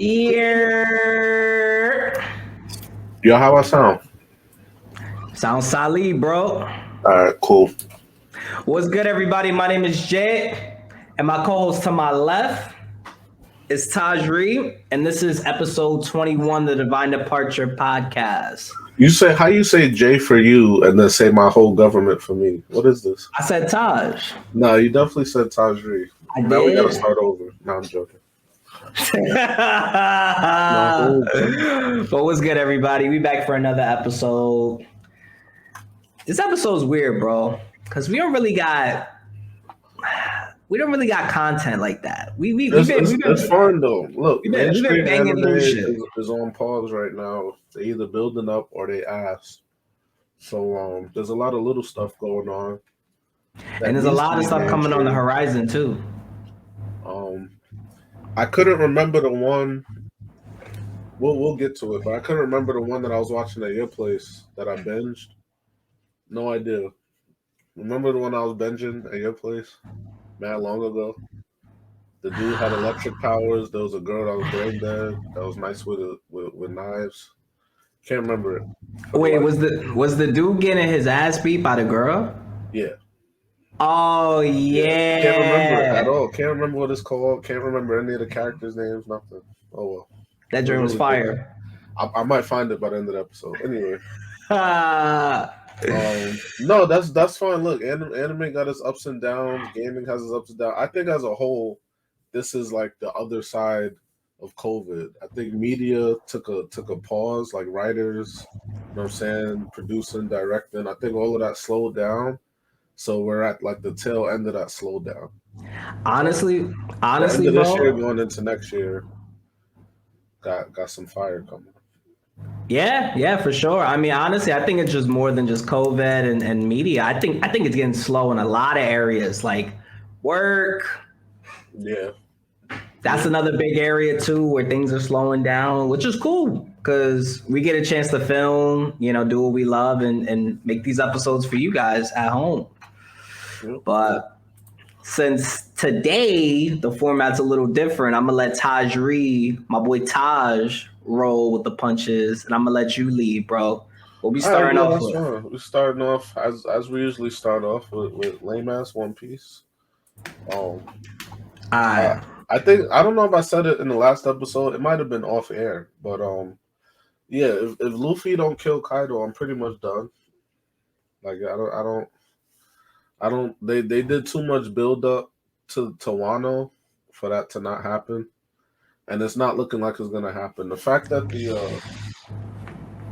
Ear. Yo, how I sound? Sounds solid, bro. All right, cool. What's good, everybody? My name is Jay, and my co-host to my left is Taj Reed, and this is episode 21, the Divine Departure podcast. You say how you say J for you and then say my whole government for me. What is this? I said Taj. No, you definitely said Tajri. I Now we gotta did. start over. No, I'm joking. My whole government. But what's good, everybody? We back for another episode. This episode's weird, bro, because we don't really got content like that. It's fun though. Look, we've been mainstream banging anime new shit. is on pause right now. They either building up or they ass. So there's a lot of little stuff going on. And there's a lot of stuff coming on the horizon too. I couldn't remember the one. We'll get to it, but I couldn't remember the one that I was watching at your place that I binged. No idea. Remember the one I was binging at your place? Mad long ago. The dude had electric powers. There was a girl that was brain dead. That was nice with knives. Can't remember it. Wait, was the dude getting his ass beat by the girl? Yeah. Oh yeah. Can't remember it at all. Can't remember what it's called. Can't remember any of the characters' names. Nothing. Oh well. That dream was fire. I might find it by the end of the episode. Anyway. No, that's fine. Look, anime got its ups and downs. Gaming has its ups and downs. I think as a whole, this is like the other side of COVID. I think media took a pause, like writers, you know what I'm saying, producing, directing. I think all of that slowed down. So we're at like the tail end of that slowdown. Honestly, the end of bro, this year going into next year, got some fire coming. Yeah, for sure. I mean, honestly, I think it's just more than just COVID and media. I think it's getting slow in a lot of areas, like work. Yeah. That's another big area too, where things are slowing down, which is cool because we get a chance to film, do what we love and make these episodes for you guys at home. But since today the format's a little different, I'm gonna let Taj Reed, my boy Taj, roll with the punches, and I'm gonna let you lead, bro. We'll be starting off with. We're starting off as we usually start off with lame ass One Piece. I think I don't know if I said it in the last episode. It might have been off air, but yeah. If Luffy don't kill Kaido, I'm pretty much done. Like I don't. They did too much build up to Wano for that to not happen, and it's not looking like it's gonna happen. The fact that the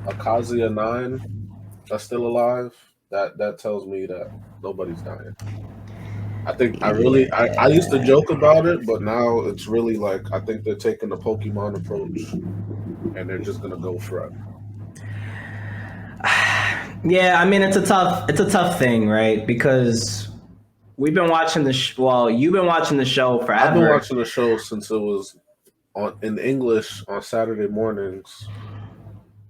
Akazuya 9 are still alive, that tells me that nobody's dying. I think I used to joke about it, but now it's really like I think they're taking the Pokemon approach, and they're just gonna go for it. Yeah, I mean it's a tough thing, right? Because we've been watching you've been watching the show forever. I've been watching the show since it was in English on Saturday mornings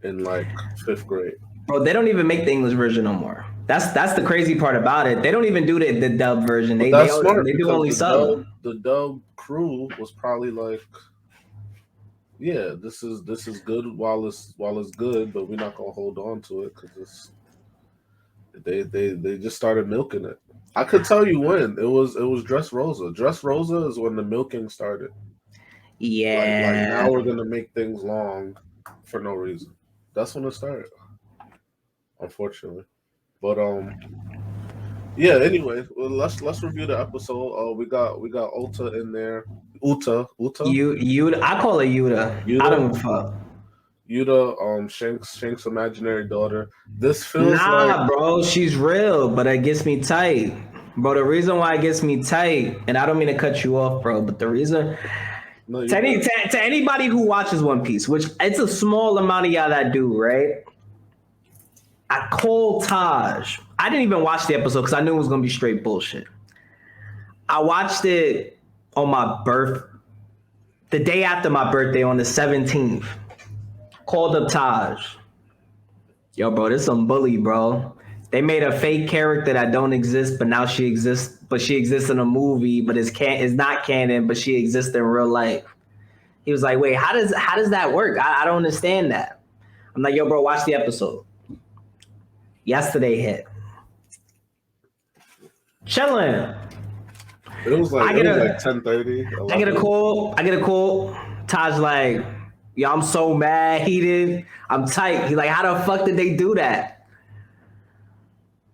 in like 5th grade. Bro, they don't even make the English version no more. That's the crazy part about it. They don't even do the dub version. They do only sub. The dub crew was probably like, yeah, this is good while it's good, but we're not gonna hold on to it because they just started milking it. I could tell you when it was Dressrosa. Dressrosa is when the milking started. Yeah. Like now we're gonna make things long for no reason. That's when it started. Unfortunately. But yeah, anyway, well, let's review the episode. We got Uta in there. Uta. Yuta. I call her Yuta. I don't fuck. Yuta, Shank's imaginary daughter. This feels bro, she's real, but it gets me tight. Bro, the reason why it gets me tight, and I don't mean to cut you off, bro, but the reason to anybody who watches One Piece, which it's a small amount of y'all that do, right? I called Taj. I didn't even watch the episode because I knew it was going to be straight bullshit. I watched it on the day after my birthday on the 17th. Called up Taj. Yo, bro, this some bully, bro. They made a fake character that don't exist, but now she exists. But she exists in a movie, but it's not canon, but she exists in real life. He was like, wait, how does that work? I don't understand that. I'm like, yo, bro, watch the episode. Yesterday hit. Chilling. It was like 10:30. I get a call. Taj like, yo, I'm so mad, heated. I'm tight. He's like, how the fuck did they do that?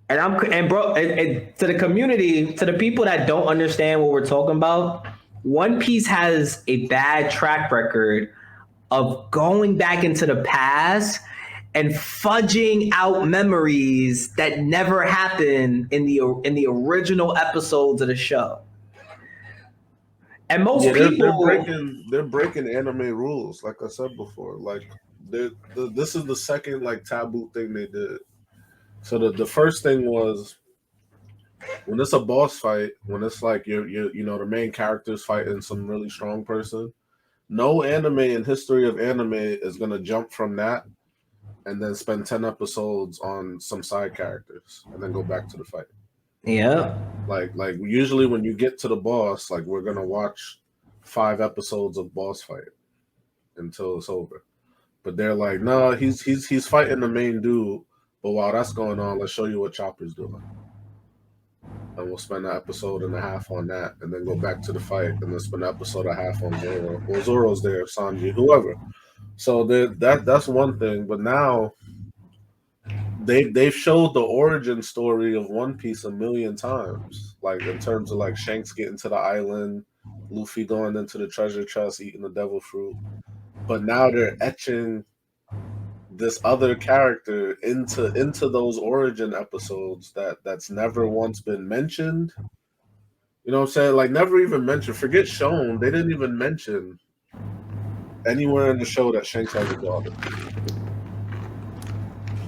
And bro, to the community, to the people that don't understand what we're talking about, One Piece has a bad track record of going back into the past and fudging out memories that never happened in the original episodes of the show. And most people they're breaking anime rules, like I said before. Like this is the second like taboo thing they did. So the first thing was when it's a boss fight, when it's like you know the main character's fighting some really strong person. No anime in history of anime is gonna jump from that and then spend 10 episodes on some side characters and then go back to the fight. Yeah. Like usually when you get to the boss, like we're gonna watch 5 episodes of boss fight until it's over. But they're like, no, he's fighting the main dude. But while that's going on, let's show you what Chopper's doing. And we'll spend an episode and a half on that, and then go back to the fight, and then spend an episode and a half on Zoro. Well, Zoro's there, Sanji, whoever. So that's one thing. But now they've showed the origin story of One Piece a million times, like in terms of like Shanks getting to the island, Luffy going into the treasure chest, eating the devil fruit. But now they're etching this other character into those origin episodes that's never once been mentioned. You know what I'm saying? Like never even mentioned. Forget shown. They didn't even mention anywhere in the show that Shanks has a daughter.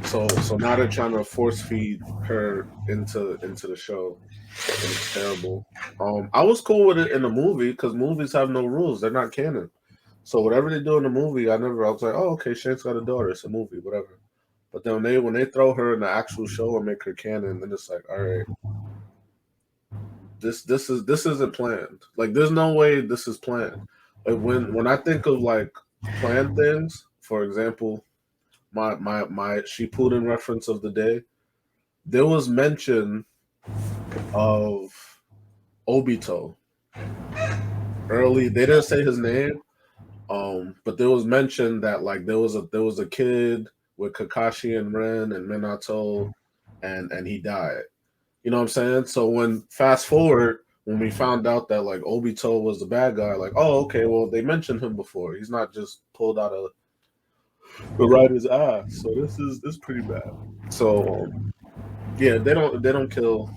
So now they're trying to force feed her into the show. And it's terrible. I was cool with it in the movie because movies have no rules. They're not canon. So whatever they do in the movie, I was like, oh, okay, Shanks got a daughter. It's a movie, whatever. But then when they throw her in the actual show and make her canon, then it's like, all right, this isn't planned. Like, there's no way this is planned. Like when I think of like planned things, for example, my Shippuden reference of the day, there was mention of Obito early. They didn't say his name. But there was mention that like there was a kid with Kakashi and Ren and Minato, and he died. You know what I'm saying? So when fast forward, when we found out that like Obito was the bad guy, like, oh, okay, well they mentioned him before. He's not just pulled out of the writer's ass. So this is pretty bad. So yeah, they don't kill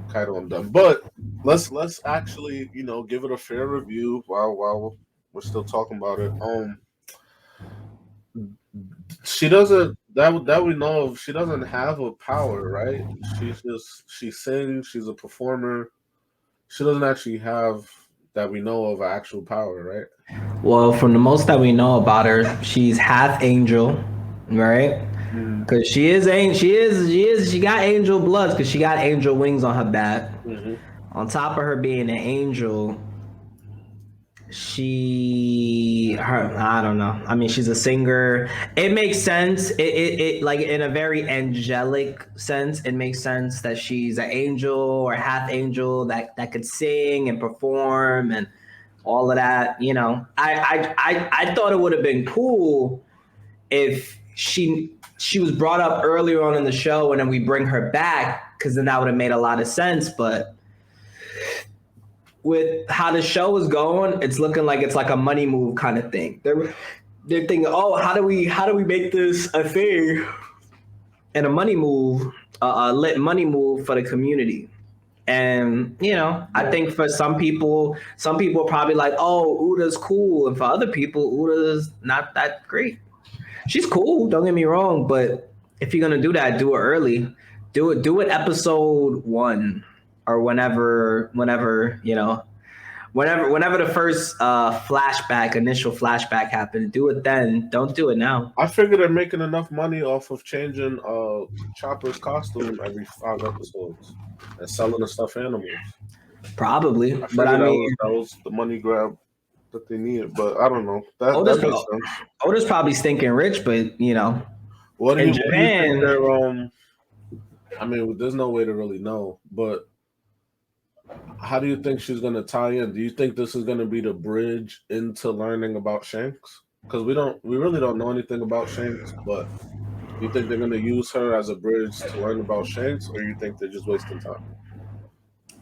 Kaido and them. But let's actually, you know, give it a fair review while we're still talking about it. She doesn't that we know of. She doesn't have a power, right? She sings. She's a performer. She doesn't actually have that we know of an actual power, right? Well, from the most that we know about her, she's half angel, right? Because she got angel bloods because she got angel wings on her back. Mm-hmm. On top of her being an angel, I don't know. I mean, she's a singer. It makes sense. It like in a very angelic sense, it makes sense that she's an angel or half angel that could sing and perform and all of that. You know, I thought it would have been cool if she was brought up earlier on in the show and then we bring her back, because then that would have made a lot of sense. But with how the show is going, it's looking like it's like a money move kind of thing. They're thinking, oh, how do we make this a thing and a money move, a lit money move for the community. And you know, I think for some people are probably like, oh, Uda's cool, and for other people, Uda's not that great. She's cool, don't get me wrong, but if you're gonna do that, do it early. Do it episode 1 or whenever you know, whenever the first initial flashback happened. Do it then. Don't do it now. I figure they're making enough money off of changing Chopper's costume every 5 episodes and selling the stuffed animals. Probably, but I mean, that was the money grab. that they need it. But I don't know. That Oda's, makes sense. Oda's probably stinking rich, but you know, What do in you think Japan, they're I mean, there's no way to really know, but how do you think she's gonna tie in? Do you think this is gonna be the bridge into learning about Shanks? Because we really don't know anything about Shanks, but do you think they're gonna use her as a bridge to learn about Shanks, or you think they're just wasting time?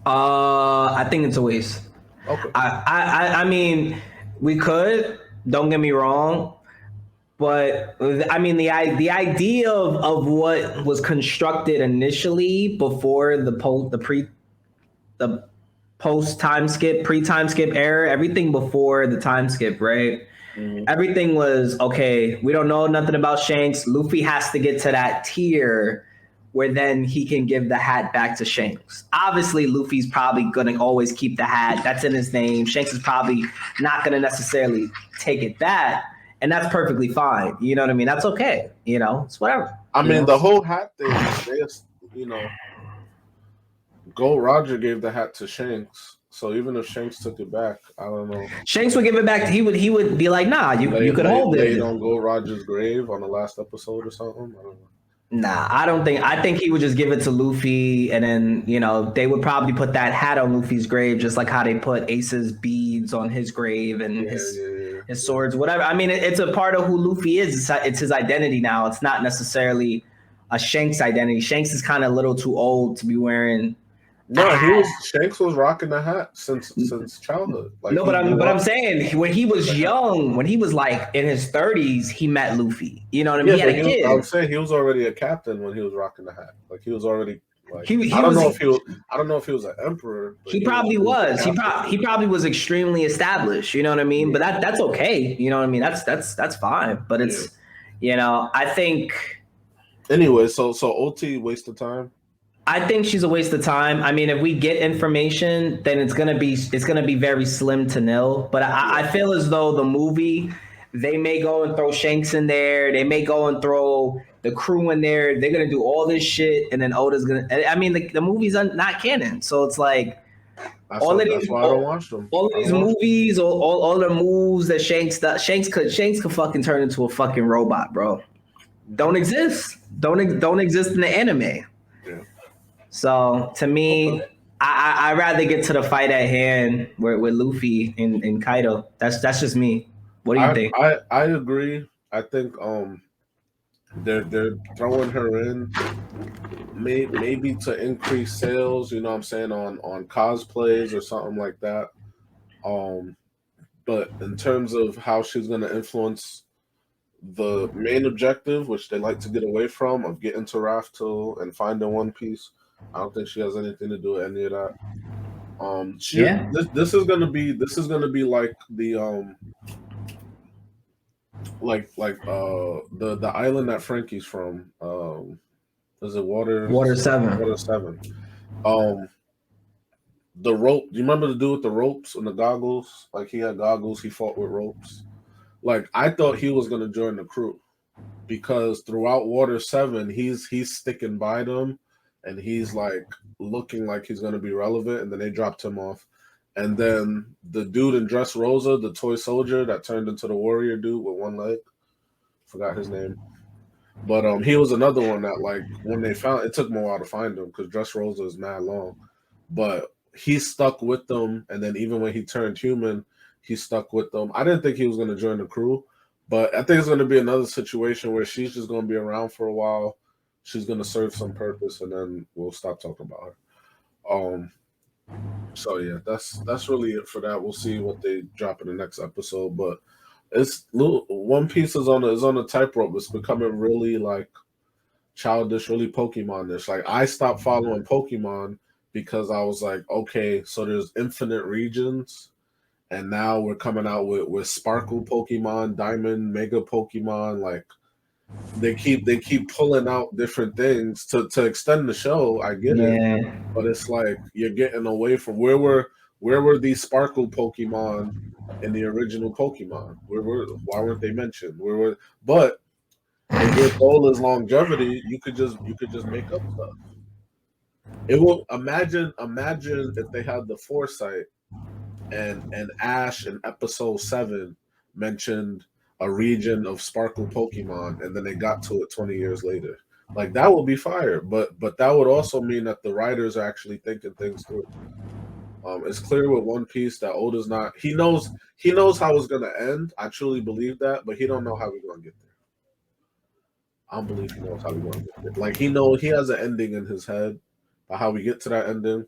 I think it's a waste. Okay. I mean, we could. Don't get me wrong, but I mean the idea of what was constructed initially before the post time skip, pre time skip era, everything before the time skip, right? Mm-hmm. Everything was okay. We don't know nothing about Shanks. Luffy has to get to that tier where then he can give the hat back to Shanks. Obviously, Luffy's probably going to always keep the hat. That's in his name. Shanks is probably not going to necessarily take it back. And that's perfectly fine. You know what I mean? That's okay. You know, it's whatever. I mean, the whole hat thing, you know, Gold Roger gave the hat to Shanks. So even if Shanks took it back, I don't know. Shanks would give it back. He would be like, nah, you could hold it. Laid on Gold Roger's grave on the last episode or something. I don't know. Nah, I don't think. I think he would just give it to Luffy, and then you know they would probably put that hat on Luffy's grave, just like how they put Ace's beads on his grave and his swords, whatever. I mean, it's a part of who Luffy is. It's his identity now. It's not necessarily a Shanks identity. Shanks is kind of a little too old to be wearing. No, Shanks was rocking the hat since childhood. Like, no, but I'm saying when he was young, when he was like in his 30s, he met Luffy. You know what I mean? Yeah, he had a kid. I'm saying he was already a captain when he was rocking the hat. Like he was already like I don't know if he was an emperor. He probably was. He probably was extremely established. You know what I mean? But that's okay. You know what I mean? That's fine. But it's you know I think. Anyway, so OT waste of time. I think she's a waste of time. I mean, if we get information, then it's gonna be very slim to nil. But I feel as though the movie, they may go and throw Shanks in there. They may go and throw the crew in there. They're gonna do all this shit, and then Oda's gonna. I mean, the movie's not canon, so it's like that's why I don't watch them. All of these movies, all the moves that Shanks does, Shanks could fucking turn into a fucking robot, bro. Don't exist. Don't exist in the anime. Yeah. So to me, I'd rather get to the fight at hand with Luffy and Kaido. That's just me. What do you think? I agree. I think they're throwing her in maybe to increase sales, you know what I'm saying, on cosplays or something like that. But in terms of how she's gonna influence the main objective, which they like to get away from, of getting to Raftel and finding One Piece, I don't think she has anything to do with any of that. This is gonna be like the the island that Frankie's from. Is it Water 7? Water 7. The rope. Do you remember the dude with the ropes and the goggles? Like he had goggles. He fought with ropes. Like I thought he was gonna join the crew because throughout Water 7, he's sticking by them. And he's like looking like he's gonna be relevant, and then they dropped him off. And then the dude in Dressrosa, the toy soldier that turned into the warrior dude with one leg, forgot his name. But he was another one that like when they found it took them a while to find him because Dressrosa is mad long. But he stuck with them, and then even when he turned human, he stuck with them. I didn't think he was gonna join the crew, but I think it's gonna be another situation where she's just gonna be around for a while. She's gonna serve some purpose, and then we'll stop talking about her. So yeah, that's really it for that. We'll see what they drop in the next episode, but it's One Piece is on a tightrope. It's becoming really like childish, really Pokemon-ish. Like I stopped following Pokemon because I was like, okay, so there's infinite regions, and now we're coming out with Sparkle Pokemon, Diamond, Mega Pokemon, like. They keep pulling out different things to extend the show. I get it, but it's like you're getting away from where were these Sparkle Pokemon in the original Pokemon? Why weren't they mentioned? But if your goal is longevity, you could just make up stuff. It will imagine if they had the foresight and Ash in episode 7 mentioned a region of Sparkle Pokemon, and then they got to it 20 years later. Like that would be fire, but that would also mean that the writers are actually thinking things through. It's clear with One Piece that Oda's not. He knows how it's gonna end. I truly believe that, but he don't know how we're gonna get there. I don't believe he knows how we're gonna get there. Like he has an ending in his head, but how we get to that ending,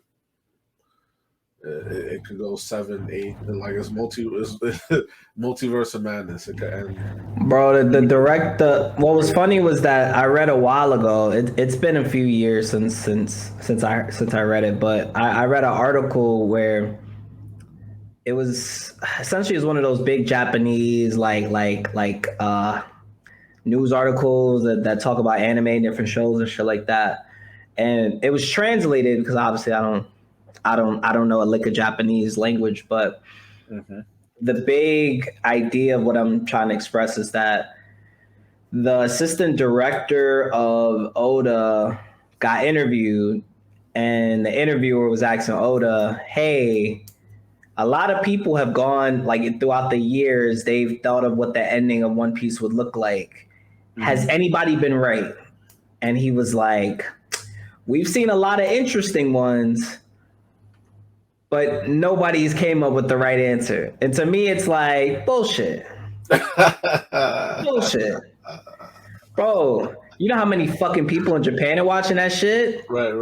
it could go 7, 8, and like it's multiverse of madness. It could end. Bro, the what was funny was that I read a while ago. It's been a few years since I read it, but I read an article where it was essentially one of those big Japanese news articles that talk about anime, different shows and shit like that. And it was translated because obviously I don't know a lick of Japanese language, but the big idea of what I'm trying to express is that the assistant director of Oda got interviewed, and the interviewer was asking Oda, hey, a lot of people have gone, like throughout the years, they've thought of what the ending of One Piece would look like. Has anybody been right? And he was like, we've seen a lot of interesting ones, but nobody's came up with the right answer. And to me, it's like bullshit. Bullshit. Bro, you know how many fucking people in Japan are watching that shit? Right.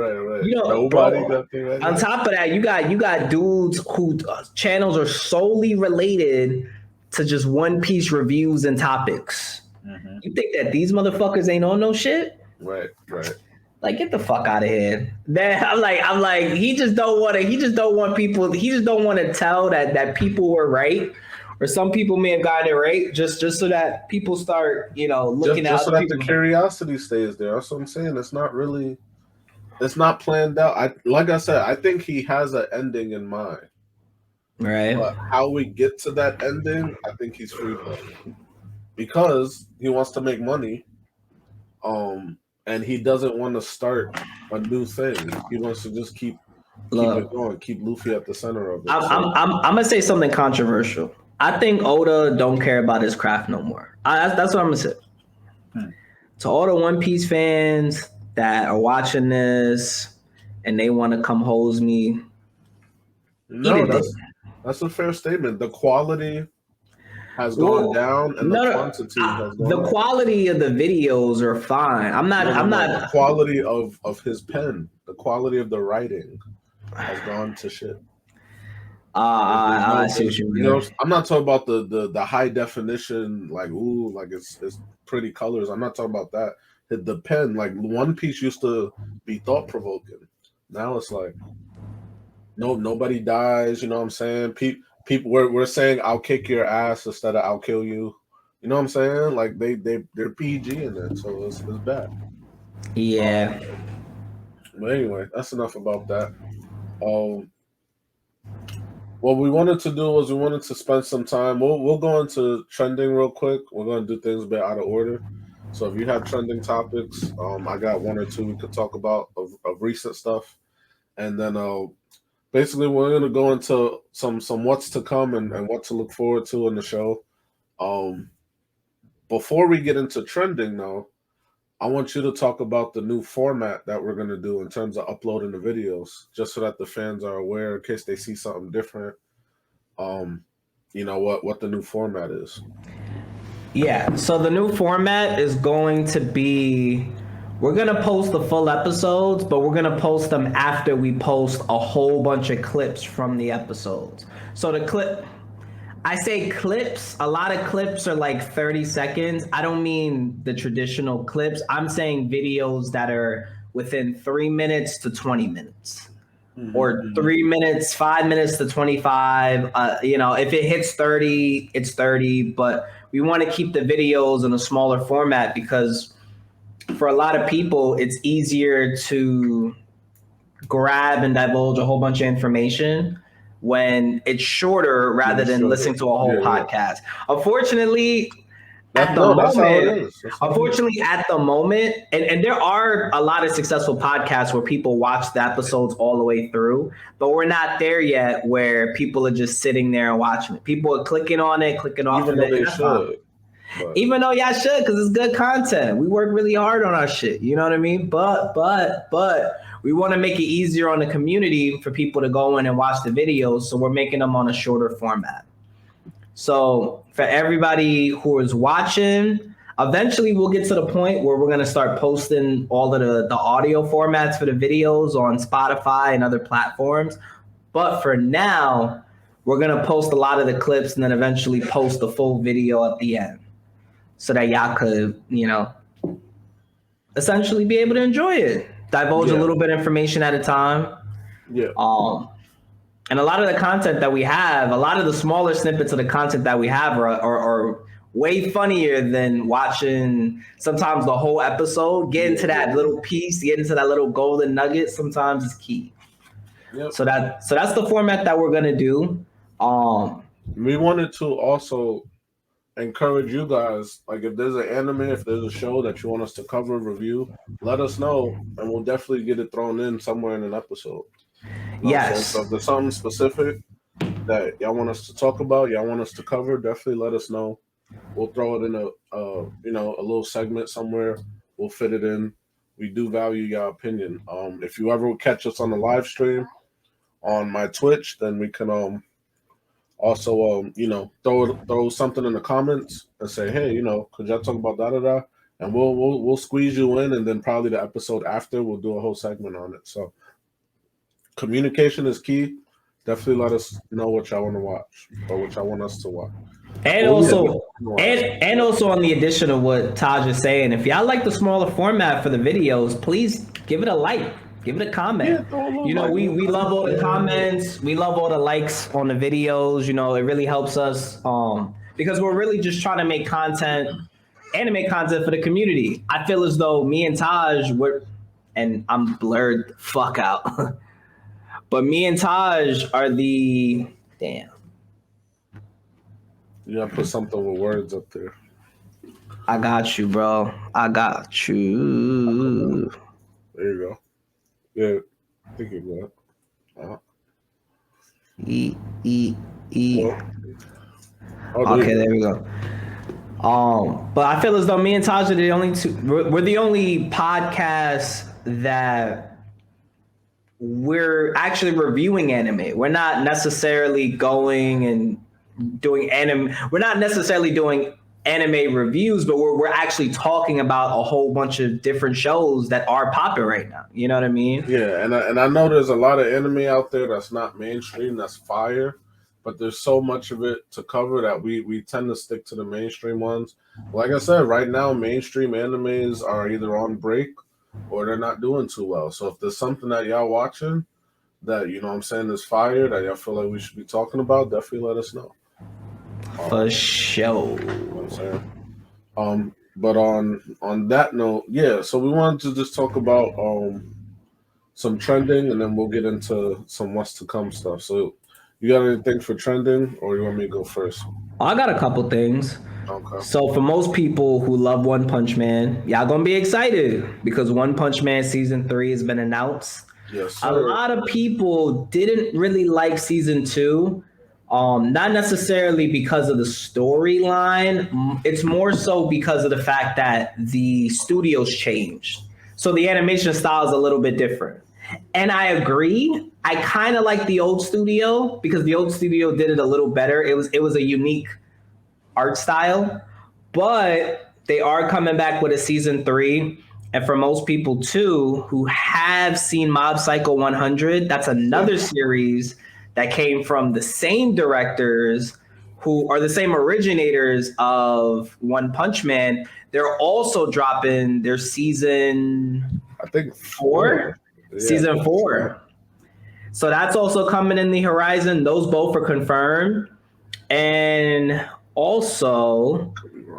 You know, nobody got right. On top of that, you got dudes who channels are solely related to just One Piece reviews and topics. You think that these motherfuckers ain't on no shit? Right. Like, get the fuck out of here. Then I'm like, he just don't want to tell that people were right, or some people may have gotten it right, just so that people start, looking just at so that the curiosity stays there. That's what I'm saying. It's not planned out. Like I said, I think he has an ending in mind. Right. But how we get to that ending, I think he's free because he wants to make money. And he doesn't want to start a new thing. He wants to just keep it going, keep Luffy at the center of it. I'm gonna say something controversial. I think Oda don't care about his craft no more. That's what I'm gonna say. To all the One Piece fans that are watching this and they want to come hose me, no, that's a fair statement. The quality has gone down, and the quantity has gone up. The quality of the videos are fine. I'm not. The quality of his pen, the quality of the writing, has gone to shit. I see what you mean. I'm not talking about the high definition, like it's pretty colors. I'm not talking about that. The pen, like One Piece, used to be thought provoking. Now it's like, nobody dies. You know what I'm saying? People we're saying I'll kick your ass instead of I'll kill you. You know what I'm saying? Like they're PG in it, so it's bad. Yeah. But anyway, that's enough about that. What we wanted to do was we wanted to spend some time. We'll go into trending real quick. We're going to do things a bit out of order. So if you have trending topics, I got one or two we could talk about of recent stuff, and then basically, we're going to go into some what's to come and what to look forward to in the show. Before we get into trending, though, I want you to talk about the new format that we're going to do in terms of uploading the videos, just so that the fans are aware in case they see something different. What the new format is. Yeah, so the new format is going to be, we're going to post the full episodes, but we're going to post them after we post a whole bunch of clips from the episodes. So I say clips, a lot of clips are like 30 seconds. I don't mean the traditional clips. I'm saying videos that are within 3 minutes to 20 minutes. Or 3 minutes, 5 minutes to 25. If it hits 30, it's 30. But we want to keep the videos in a smaller format because for a lot of people, it's easier to grab and divulge a whole bunch of information when it's shorter rather than listening to a whole podcast. Unfortunately, At the that's how it moment, is. unfortunately, at the moment, and there are a lot of successful podcasts where people watch the episodes all the way through, but we're not there yet where people are just sitting there and watching it. People are clicking on it, clicking off Even of though it. they should. But Even though y'all should, because it's good content. We work really hard on our shit. You know what I mean? But we want to make it easier on the community for people to go in and watch the videos. So we're making them on a shorter format. So for everybody who is watching, eventually we'll get to the point where we're going to start posting all of the audio formats for the videos on Spotify and other platforms. But for now, we're going to post a lot of the clips and then eventually post the full video at the end so that y'all could, essentially be able to enjoy it. Divulge a little bit of information at a time. Yeah. And a lot of the content that we have, a lot of the smaller snippets of the content that we have are way funnier than watching sometimes the whole episode. Getting to that little piece, getting to that little golden nugget sometimes is key. Yep. So that's the format that we're gonna do. We wanted to also encourage you guys, like if there's an anime, if there's a show that you want us to cover, review, let us know, and we'll definitely get it thrown in somewhere in an episode. Yes. So if there's something specific that y'all want us to talk about, y'all want us to cover, definitely let us know. We'll throw it in a little segment somewhere. We'll fit it in. We do value your opinion. If you ever catch us on the live stream on my Twitch, then we can also throw something in the comments and say, hey, could y'all talk about da, and we'll squeeze you in, and then probably the episode after we'll do a whole segment on it. So communication is key. Definitely let us know what y'all want to watch or what y'all want us to watch. And also on the addition of what Taj is saying, if y'all like the smaller format for the videos, please give it a like. Give it a comment. Yeah, we love all the comments. We love all the likes on the videos. It really helps us because we're really just trying to make anime content for the community. I feel as though me and Taj and I'm blurred the fuck out. But me and Taj are the damn. You gotta put something with words up there. I got you, bro. I got you. There you go. Yeah, I think you're good. E. Okay, there we go. But I feel as though me and Taj are the only two. We're the only podcast that we're actually reviewing anime. We're not necessarily going and doing anime. We're not necessarily doing anime reviews, but we're actually talking about a whole bunch of different shows that are popping right now. You know what I mean? Yeah, and I know there's a lot of anime out there that's not mainstream, that's fire, but there's so much of it to cover that we tend to stick to the mainstream ones. Like I said, right now mainstream animes are either on break or they're not doing too well. So if there's something that y'all watching that is fire that y'all feel like we should be talking about, definitely let us know. For sure. You know what I'm saying? But on that note, yeah, so we wanted to just talk about some trending, and then we'll get into some what's to come stuff. So you got anything for trending, or you want me to go first? I got a couple things. Okay. So for most people who love One Punch Man, y'all gonna be excited because One Punch Man season 3 has been announced. Yes, sir. A lot of people didn't really like season 2. Not necessarily because of the storyline. It's more so because of the fact that the studios changed. So the animation style is a little bit different. And I agree. I kind of like the old studio because the old studio did it a little better. It was a unique art style, but they are coming back with a season 3. And for most people too, who have seen Mob Psycho 100, that's another series that came from the same directors who are the same originators of One Punch Man. They're also dropping their season, I think 4. Yeah, season 4. So that's also coming in the horizon. Those both are confirmed. And also,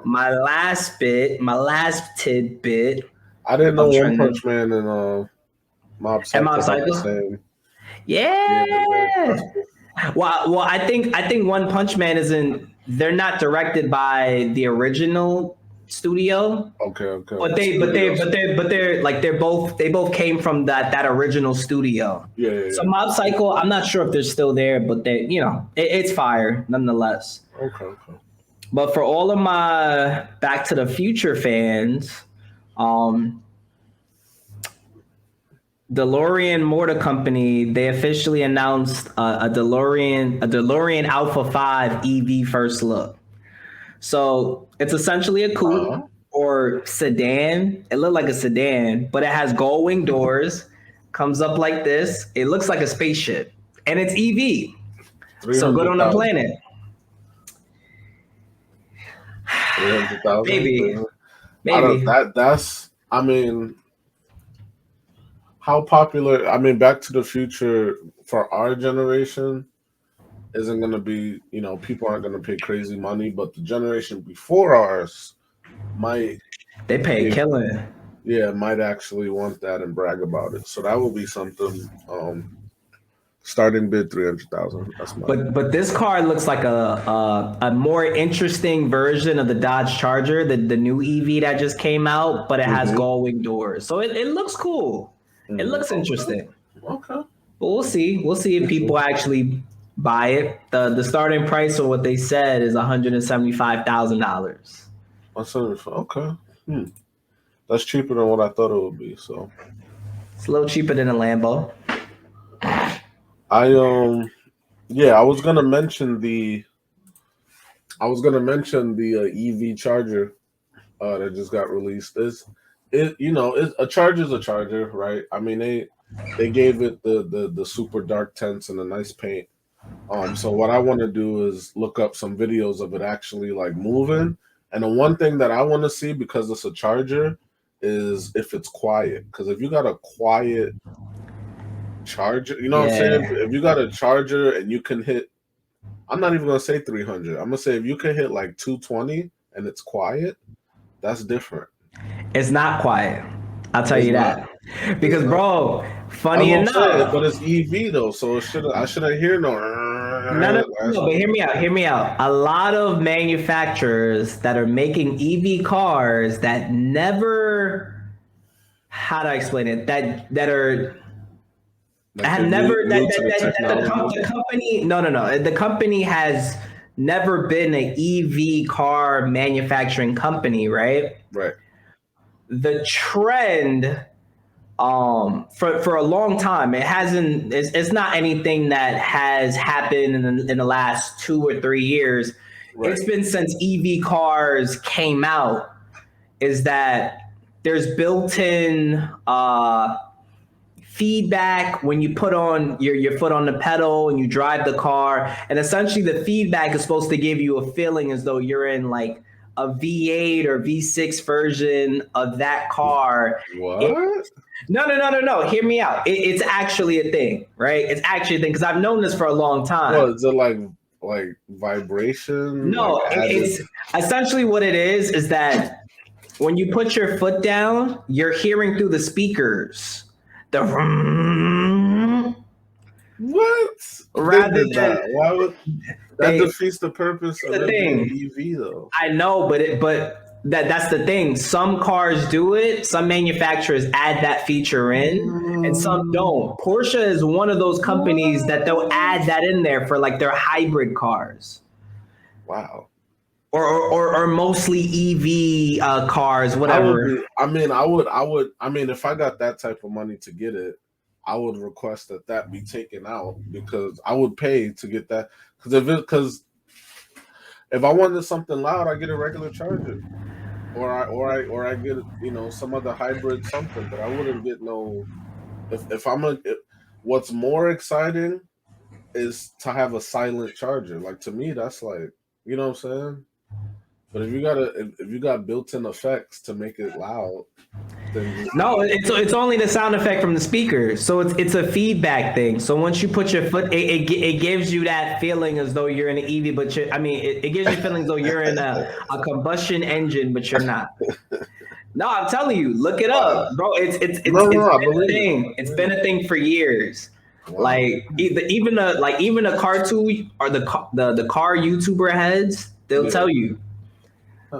my last tidbit. I didn't know One Punch Man and Mob Psycho. Yeah. Well, I think One Punch Man isn't they're not directed by the original studio. Okay. But they're like they both came from that original studio. Yeah. So Mob Psycho, I'm not sure if they're still there, but it's fire nonetheless. Okay. But for all of my Back to the Future fans, DeLorean Motor Company, they officially announced a DeLorean Alpha 5 EV first look. So it's essentially a coupe or sedan. It looked like a sedan, but it has gold wing doors, comes up like this. It looks like a spaceship, and it's EV. So good on the planet. 300,000. Maybe. That's. I mean, how popular? I mean, Back to the Future for our generation isn't going to be. People aren't going to pay crazy money, but the generation before ours might. They pay killing. Yeah, might actually want that and brag about it. So that will be something. Starting bid 300,000. That's mine. But this car looks like a more interesting version of the Dodge Charger, the new EV that just came out, but it has gold wing doors. So it looks cool. It looks interesting. Okay. But we'll see. We'll see if people actually buy it. The starting price or what they said is $175,000. Okay. That's cheaper than what I thought it would be. So it's a little cheaper than a Lambo. I was gonna mention the EV charger that just got released. A charger's a charger, right? I mean they gave it the super dark tints and a nice paint. So what I want to do is look up some videos of it actually like moving. And the one thing that I want to see, because it's a charger, is if it's quiet. Because if you got a quiet charger, you know what I'm saying? If you got a charger and you can hit, I'm not even gonna say 300. I'm gonna say if you can hit like 220 and it's quiet, that's different. It's not quiet. I'll tell you that. Because bro, funny enough, but it's EV though, so I shouldn't hear no. No, but hear me out. A lot of manufacturers that are making EV cars that never, how do I explain it? That are. The company has never been an EV car manufacturing company, right? Right. The trend, for a long time, it's not anything that has happened in the last 2 or 3 years. Right. It's been since EV cars came out, is that there's built-in feedback when you put on your foot on the pedal and you drive the car, and essentially the feedback is supposed to give you a feeling as though you're in like a V8 or V6 version of that car. What? No. Hear me out. It's actually a thing, right? It's actually a thing because I've known this for a long time. Well, is it like vibration? No, it's essentially what it is that when you put your foot down, you're hearing through the speakers. What? Rather than why would that defeats the purpose of the EV though? I know, but that's the thing. Some cars do it. Some manufacturers add that feature in, and some don't. Porsche is one of those companies that they'll add that in there for like their hybrid cars. Wow. Or mostly EV cars, whatever. I mean, if I got that type of money to get it, I would request that be taken out, because I would pay to get that. Because if I wanted something loud, I get a regular charger, or I get some other hybrid something. But I wouldn't get no. What's more exciting is to have a silent charger. Like, to me, that's like, you know what I'm saying. But if you got built-in effects to make it loud, then no, it's only the sound effect from the speakers. So it's a feedback thing. So once you put your foot, it gives you that feeling as though you're in an EV, but it gives you feelings as though you're in a combustion engine, but you're not. No, I'm telling you, look it up, bro. It's been a thing. It's been a thing for years. Wow. Like even a cartoon or the car YouTuber heads. They'll tell you.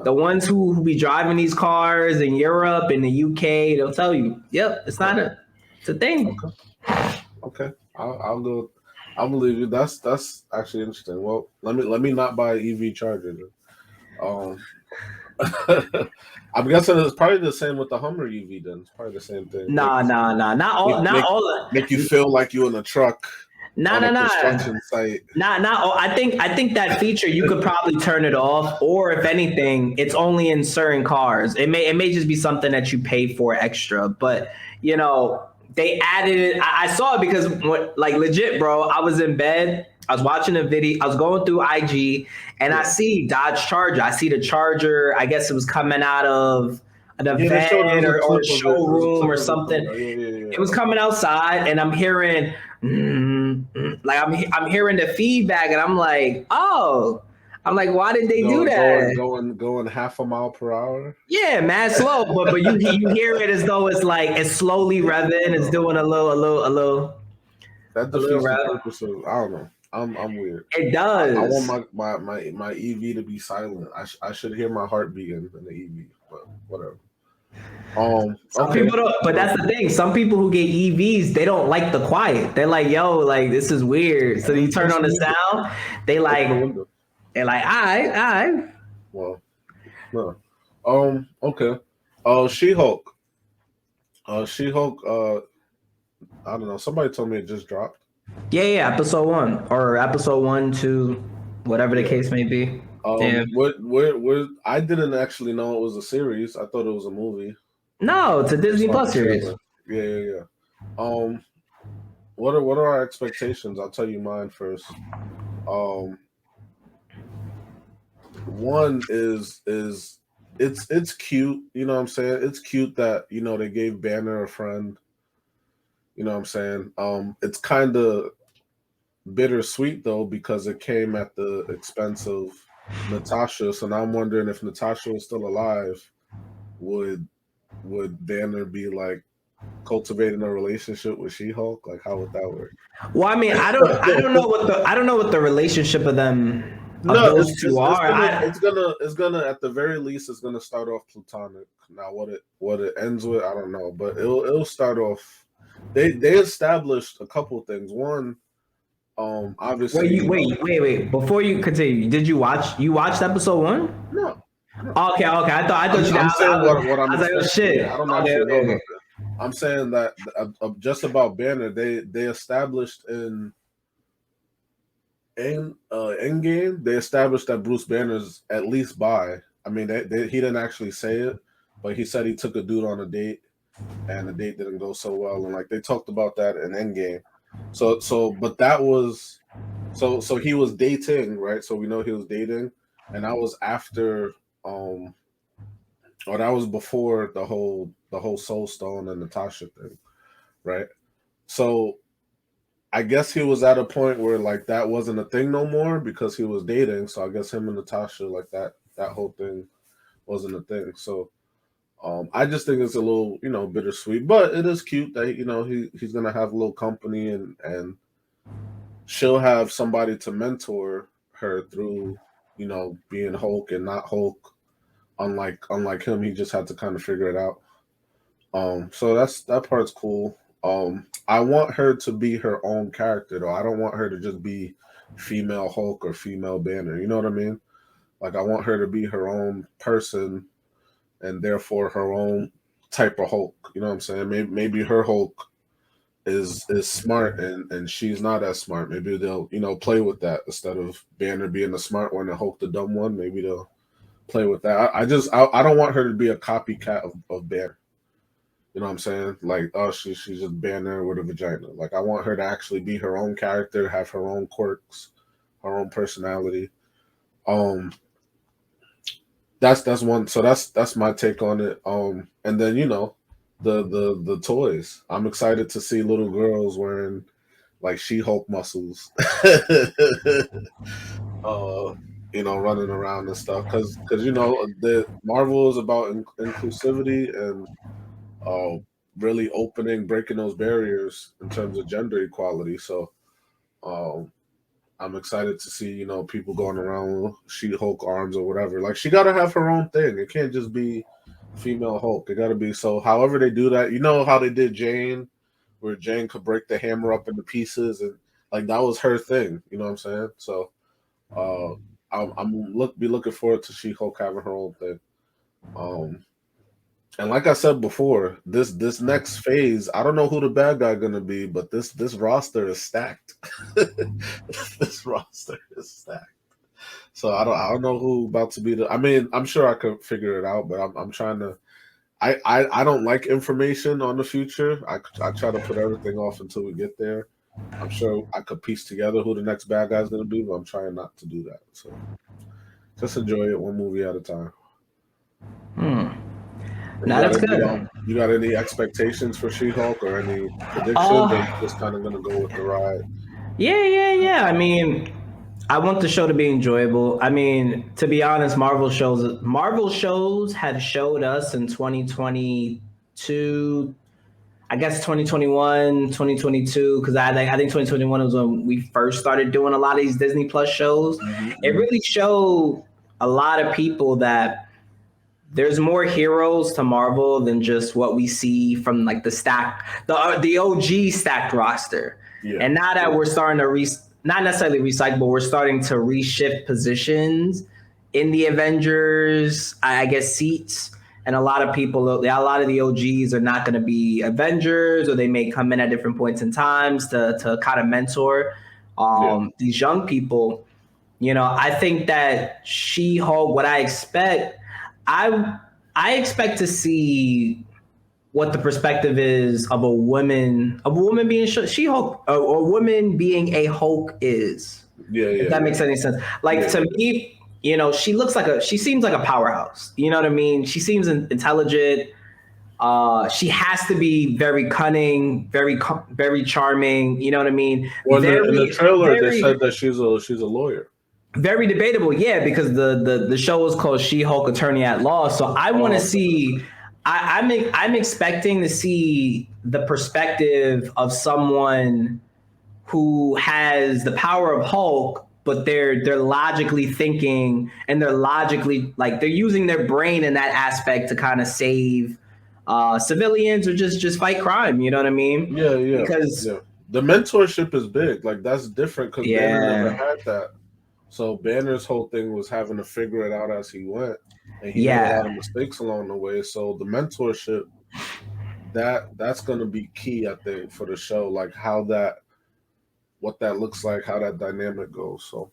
The ones who be driving these cars in Europe and the UK, they'll tell you, yep, it's not it's a thing. Okay. I'll go. I'll believe you. That's actually interesting. Well, let me not buy an EV charger. I'm guessing it's probably the same with the Hummer EV. Then it's probably the same thing. Nah. Not all. Make you feel like you in a truck Nah. on a construction site. Not all. I think that feature you could probably turn it off, or if anything, it's only in certain cars. It may just be something that you pay for extra, but you know. They added it. I saw it because, like, legit, bro. I was in bed. I was watching a video. I was going through IG, and I see Dodge Charger. I see the Charger. I guess it was coming out of an event or a showroom or something. It was coming outside, and I'm hearing, like, I'm hearing the feedback, and I'm like, oh. I'm like, why did they do that? Going half a mile per hour. Yeah, mad slow, but you hear it as though it's like it's slowly revving. It's doing a little. That defeats the purpose of. I don't know. I'm weird. It does. I want my EV to be silent. I should hear my heart beating in the EV, but whatever. Some people don't, but that's the thing. Some people who get EVs, they don't like the quiet. They're like, yo, like this is weird. So you turn on the sound, they're like, all right. Well, no. Okay. She-Hulk. She-Hulk. I don't know. Somebody told me it just dropped. Yeah. Episode 1 or episode 1, 2, whatever the case may be. Where I didn't actually know it was a series. I thought it was a movie. No, it's a Disney Plus series. Yeah. What are our expectations? I'll tell you mine first. One is it's cute, you know what I'm saying? It's cute that, you know, they gave Banner a friend. You know what I'm saying? It's kind of bittersweet though because it came at the expense of Natasha. So now I'm wondering if Natasha was still alive, would Banner be like cultivating a relationship with She-Hulk? Like how would that work? Well, I mean, I don't know what the relationship of them those two are. It's gonna at the very least it's gonna start off platonic. Now what it ends with, I don't know, but it'll start off. They established a couple things. One, obviously. Wait. Before you continue, did you watch episode 1? No. Okay. I thought you. I'm saying what I'm like, oh shit. I don't actually know about that. I'm saying that just about Banner, they established in Endgame, they established that Bruce Banner's at least bi. I mean, he didn't actually say it, but he said he took a dude on a date, and the date didn't go so well, and like they talked about that in Endgame. But that was so he was dating, right? So we know he was dating, and that was after, or that was before the whole Soul Stone and Natasha thing, right? So I guess he was at a point where like that wasn't a thing no more because he was dating. So I guess him and Natasha, like that whole thing wasn't a thing. So I just think it's a little, you know, bittersweet, but it is cute that, you know, he's gonna have a little company and she'll have somebody to mentor her through, you know, being Hulk and not Hulk. Unlike him, he just had to kind of figure it out. So that part's cool. I want her to be her own character though. I don't want her to just be female Hulk or female Banner. You know what I mean? Like I want her to be her own person and therefore her own type of Hulk. You know what I'm saying? Maybe her Hulk is smart and she's not as smart. Maybe they'll, you know, play with that instead of Banner being the smart one and Hulk the dumb one. Maybe they'll play with that. I don't want her to be a copycat of Banner. You know what I'm saying? Like, oh, she's just Banner with a vagina. Like, I want her to actually be her own character, have her own quirks, her own personality. That's one. So that's my take on it. And then, you know, the toys. I'm excited to see little girls wearing like She-Hulk muscles. You know, running around and stuff because you know the Marvel is about inclusivity and really breaking those barriers in terms of gender equality. So I'm excited to see, people going around with She-Hulk arms or whatever. Like, she got to have her own thing. It can't just be female Hulk. It got to be, so however they do that, how they did Jane, where Jane could break the hammer up into pieces, and like that was her thing. You know what I'm saying? So be looking forward to She-Hulk having her own thing. And like I said before, this next phase, I don't know who the bad guy gonna be, but this roster is stacked. This roster is stacked. So I don't know who about to be the. I mean, I'm sure I could figure it out, but I'm trying to. I don't like information on the future. I try to put everything off until we get there. I'm sure I could piece together who the next bad guy is gonna be, but I'm trying not to do that. So just enjoy it one movie at a time. No, that's good. You got any expectations for She-Hulk or any predictions? Or just kind of gonna go with the ride? Yeah. I mean, I want the show to be enjoyable. I mean, to be honest, Marvel shows had showed us in 2022, I guess 2021, 2022, because I think 2021 was when we first started doing a lot of these Disney Plus shows. Mm-hmm. It really showed a lot of people that there's more heroes to Marvel than just what we see from like the OG stacked roster. Yeah. And now that we're starting to not necessarily recycle, but we're starting to reshift positions in the Avengers, I guess, seats. And a lot of the OGs are not going to be Avengers, or they may come in at different points in times to kind of mentor these young people. I think that She-Hulk, what I expect, I expect to see what the perspective is of a woman being She-Hulk, or a woman being a Hulk is. Yeah. If that makes any sense. Like, to me, she seems like a powerhouse. You know what I mean? She seems intelligent. She has to be very cunning, very charming. You know what I mean? Well, in the trailer, they said that she's a lawyer. Very debatable, yeah, because the show is called She-Hulk Attorney at Law. So I want to see. I'm expecting to see the perspective of someone who has the power of Hulk, but they're logically thinking, and they're using their brain in that aspect to kind of save civilians or just fight crime. You know what I mean? Yeah. Because the mentorship is big. Like, that's different because Banner never had that. So Banner's whole thing was having to figure it out as he went, and he made a lot of mistakes along the way. So the mentorship, that's going to be key, I think, for the show. Like what that looks like, how that dynamic goes. So,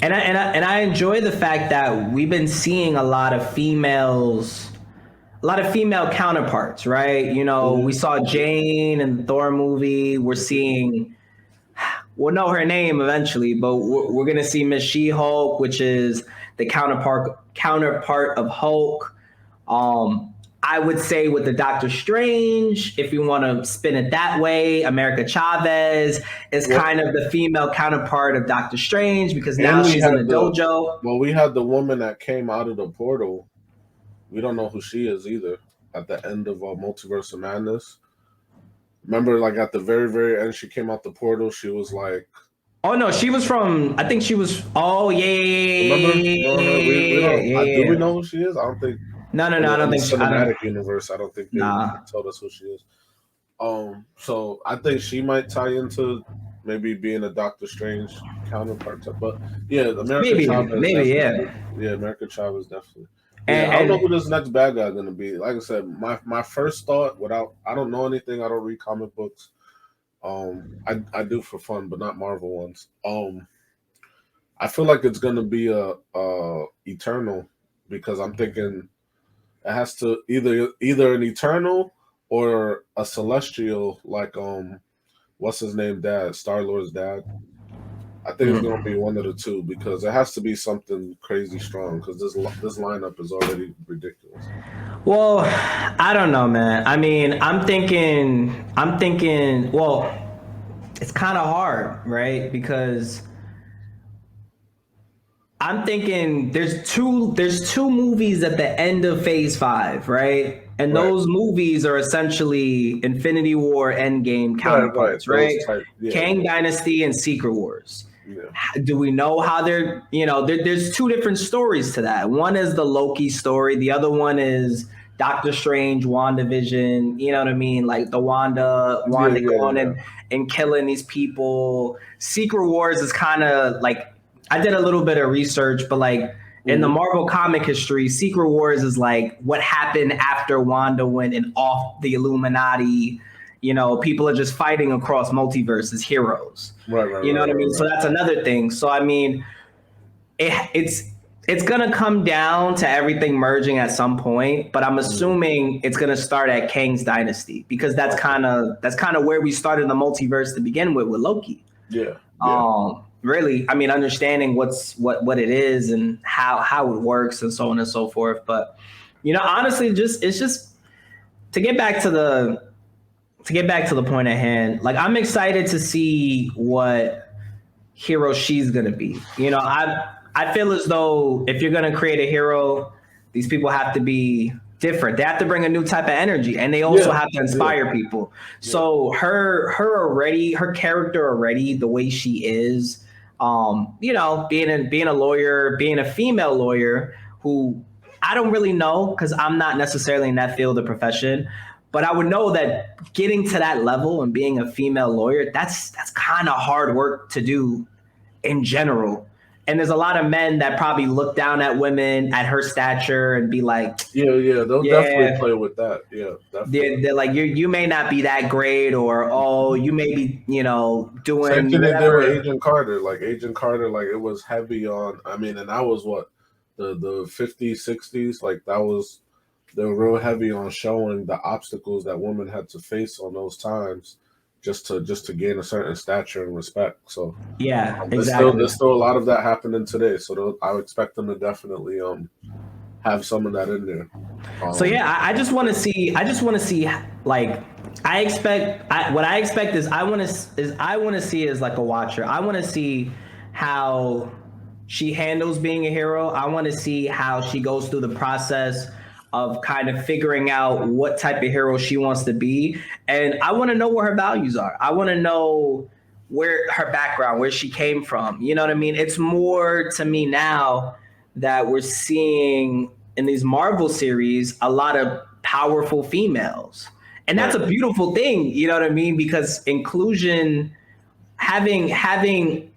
and I enjoy the fact that we've been seeing a lot of female counterparts, right? We saw Jane in the Thor movie. We're seeing. We'll know her name eventually, but we're going to see Miss She-Hulk, which is the counterpart of Hulk. I would say with the Doctor Strange, if you want to spin it that way, America Chavez is kind of the female counterpart of Doctor Strange, because now she's in the dojo. Well, we had the woman that came out of the portal. We don't know who she is either at the end of Multiverse of Madness. Remember, like, at the very, very end, she came out the portal. She was like... Oh, no, she was from... I think she was... Oh, yeah. Remember? Do we know who she is? I don't think... No, I don't think... Cinematic universe, I don't think they told us who she is. So I think she might tie into maybe being a Doctor Strange counterpart. But, yeah, America Chavez... Maybe, yeah. Yeah, America Chavez, definitely. Yeah, I don't know who this next bad guy is going to be. Like I said, my first thought, I don't know anything. I don't read comic books. I do for fun, but not Marvel ones. I feel like it's going to be a Eternal, because I'm thinking it has to either an Eternal or a Celestial, like what's his name, dad, Star-Lord's dad. I think it's going to be one of the two, because it has to be something crazy strong, because this lineup is already ridiculous. Well, I don't know, man. I mean, I'm thinking, well, it's kind of hard, right? Because I'm thinking there's two movies at the end of Phase 5, right? And those movies are essentially Infinity War, Endgame counterparts, right? Kang Dynasty and Secret Wars. Do we know how they're, there's two different stories to that. One is the Loki story. The other one is Doctor Strange, WandaVision, you know what I mean? Like the Wanda going and killing these people. Secret Wars is kind of like, I did a little bit of research, but like in the Marvel comic history, Secret Wars is like what happened after Wanda went and off the Illuminati. People are just fighting across multiverses, heroes. Right. You know what I mean? Right. So that's another thing. So I mean, it's gonna come down to everything merging at some point, but I'm assuming it's gonna start at Kang's dynasty because that's kind of where we started the multiverse to begin with Loki. Yeah. Really, I mean, understanding what it is and how it works and so on and so forth. But honestly, it's just to get back to the point at hand. Like, I'm excited to see what hero she's gonna be. I feel as though if you're gonna create a hero, these people have to be different. They have to bring a new type of energy, and they also have to inspire people. So her character already, the way she is, being a lawyer, being a female lawyer who I don't really know because I'm not necessarily in that field of profession. But I would know that getting to that level and being a female lawyer, that's kind of hard work to do in general. And there's a lot of men that probably look down at women at her stature and be like, they'll definitely play with that. Yeah, definitely. They're like, you may not be that great, or you may be, doing same thing whatever. they did with Agent Carter. Like Agent Carter, like it was heavy on. I mean, and that was what the 50s, 60s. Like that was. They were real heavy on showing the obstacles that women had to face on those times just to gain a certain stature and respect. So exactly. There's still a lot of that happening today. So I would expect them to definitely have some of that in there. So I just want to see. Like, what I expect is I want to see as like a watcher. I want to see how she handles being a hero. I want to see how she goes through the process of kind of figuring out what type of hero she wants to be. And I want to know what her values are. I want to know where her background, where she came from. You know what I mean? It's more to me now that we're seeing in these Marvel series a lot of powerful females. And that's a beautiful thing, you know what I mean? Because inclusion, having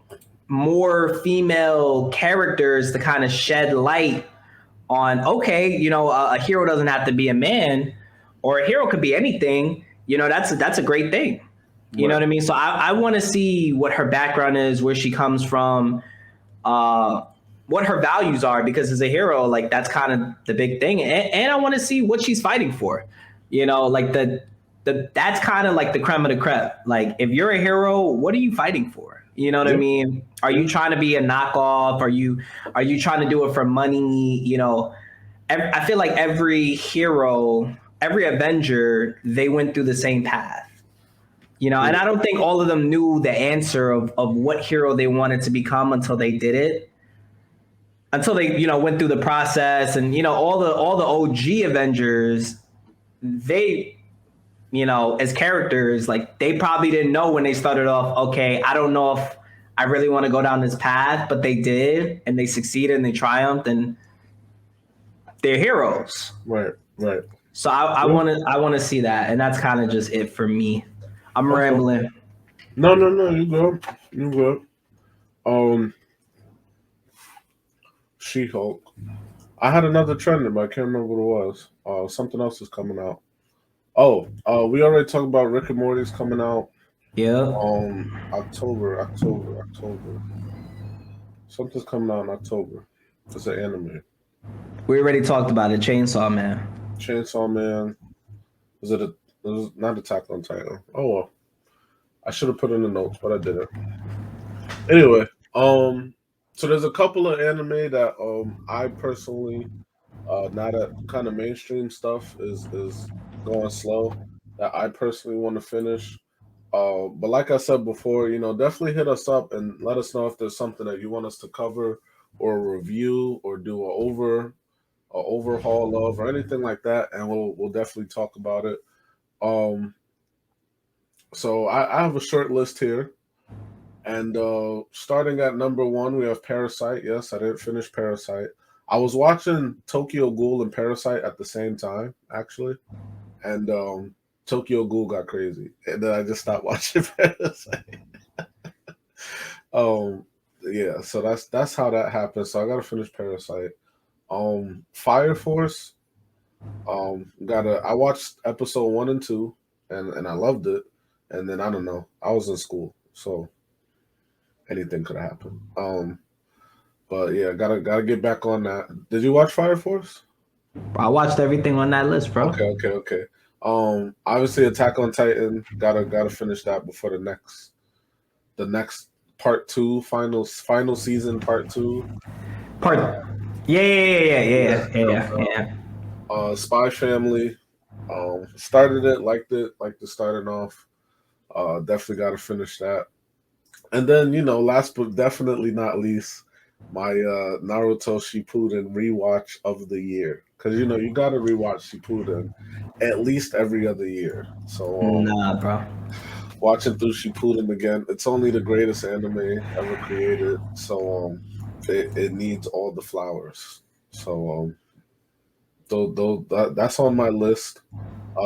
more female characters to kind of shed light on, okay, a hero doesn't have to be a man, or a hero could be anything. That's a great thing. You know what I mean? So I want to see what her background is, where she comes from, what her values are, because as a hero, like that's kind of the big thing. And I want to see what she's fighting for. Like that's kind of like the creme of the creme. Like, if you're a hero, what are you fighting for? You know what I mean? Are you trying to be a knockoff? Are you trying to do it for money? I feel like every hero, every Avenger, they went through the same path. And I don't think all of them knew the answer of what hero they wanted to become until they did it. Until they, went through the process, and all the OG Avengers, they, as characters, like they probably didn't know when they started off, okay, I don't know if I really want to go down this path, but they did, and they succeeded and they triumphed, and they're heroes. Right. So I want to see that, and that's kind of just it for me. I'm rambling. No, you good. She-Hulk. I had another trending, but I can't remember what it was. Something else is coming out. We already talked about Rick and Morty's coming out. Yeah. October. Something's coming out in October. It's an anime. We already talked about it. Chainsaw Man. Was it not Attack on Titan? Oh well. I should have put in the notes, but I didn't. Anyway, so there's a couple of anime that I personally, now that kind of mainstream stuff is going slow, that I personally want to finish. But like I said before, definitely hit us up and let us know if there's something that you want us to cover or review or do a overhaul of or anything like that, and we'll definitely talk about it. So I have a short list here. And starting at number 1, we have Parasite. Yes, I didn't finish Parasite. I was watching Tokyo Ghoul and Parasite at the same time, actually. And Tokyo Ghoul got crazy. And then I just stopped watching Parasite. um, yeah, so that's how that happened. So I gotta finish Parasite. Fire Force. I watched episode 1 and 2 and I loved it. And then I don't know. I was in school, so anything could have happened. But yeah, gotta get back on that. Did you watch Fire Force? I watched everything on that list, bro. Okay. Obviously Attack on Titan. Gotta finish that before the next part 2, final season part 2. Yeah. Spy Family. Started it, liked the starting off. Definitely gotta finish that. And then, last but definitely not least, my Naruto Shippuden rewatch of the year. Because, you got to rewatch Shippuden at least every other year. So, nah, bro. Watching through Shippuden again, it's only the greatest anime ever created. So, it needs all the flowers. So, that's on my list.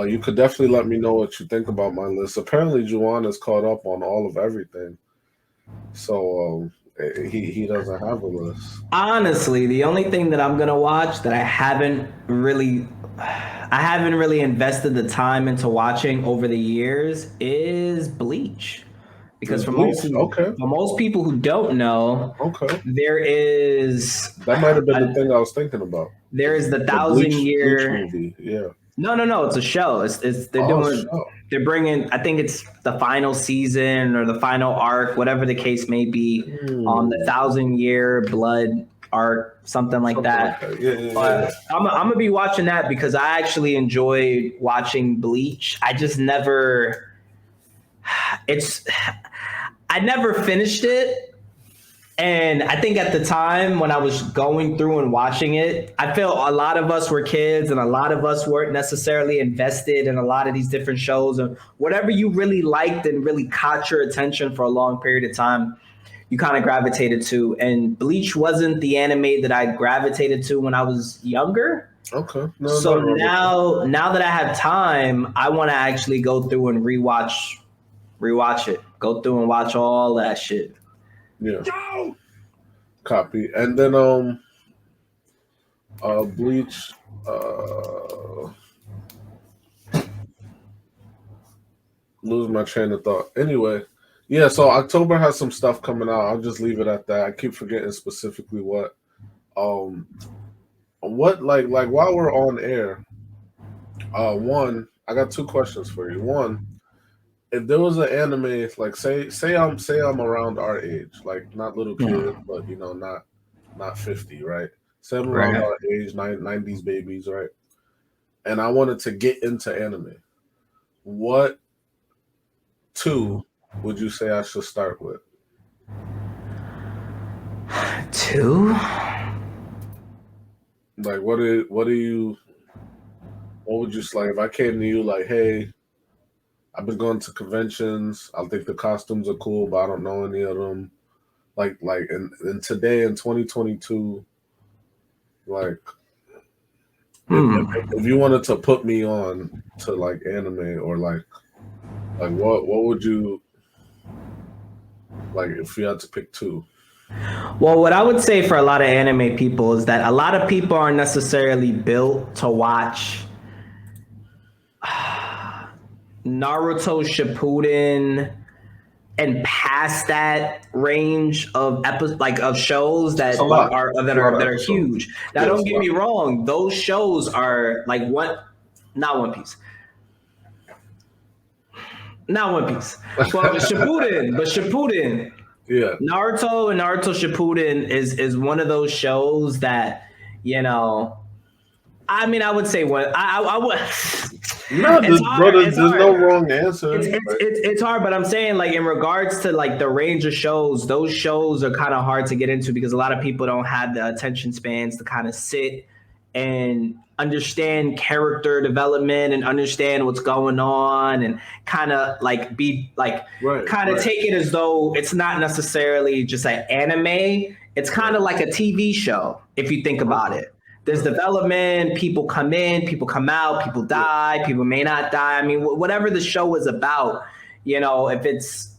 You could definitely let me know what you think about my list. Apparently, Juwan is caught up on all of everything. So he doesn't have a list. Honestly, the only thing that I'm gonna watch that I haven't really invested the time into watching over the years is Bleach. Because for most people who don't know, there is that might have been the thing I was thinking about. There is the 1,000-year movie. Yeah. No. It's a show. They're bringing. I think it's the final season or the final arc, whatever the case may be, on the 1,000-year blood arc, something like that. Yeah. But I'm gonna be watching that because I actually enjoyed watching Bleach. I just never. I never finished it. And I think at the time when I was going through and watching it, I felt a lot of us were kids and a lot of us weren't necessarily invested in a lot of these different shows. And whatever you really liked and really caught your attention for a long period of time, you kind of gravitated to. And Bleach wasn't the anime that I gravitated to when I was younger. Okay. So now that I have time, I want to actually go through and rewatch it. Go through and watch all that shit. Yeah. Copy. And then Bleach lose my train of thought. Anyway, yeah, so October has some stuff coming out. I'll just leave it at that. I keep forgetting specifically what like while we're on air, one, I got 2 questions for you. One, if there was an anime, like say I'm around our age, like not little kid, but not 50, right? Say I'm around our age, 90s babies, right? And I wanted to get into anime. What 2 would you say I should start with? 2? Like what would you like if I came to you like, hey, I've been going to conventions. I think the costumes are cool, but I don't know any of them. Like, and today in 2022, like, if you wanted to put me on to like anime or like what would you like if you had to pick 2? Well, what I would say for a lot of anime people is that a lot of people aren't necessarily built to watch Naruto Shippuden and past that range of of shows that are huge. Now, don't get me wrong; those shows are like not One Piece. Well, Shippuden. Yeah. Naruto and Naruto Shippuden is one of those shows that, I mean, I would say I would. No, there's no wrong answer. It's hard, but I'm saying like in regards to like the range of shows, those shows are kind of hard to get into because a lot of people don't have the attention spans to kind of sit and understand character development and understand what's going on and kind of like be like kind of take it as though it's not necessarily just an anime. It's kind of like a TV show if you think about it. There's development, people come in, people come out, people die, people may not die. I mean, whatever the show is about, you know, if it's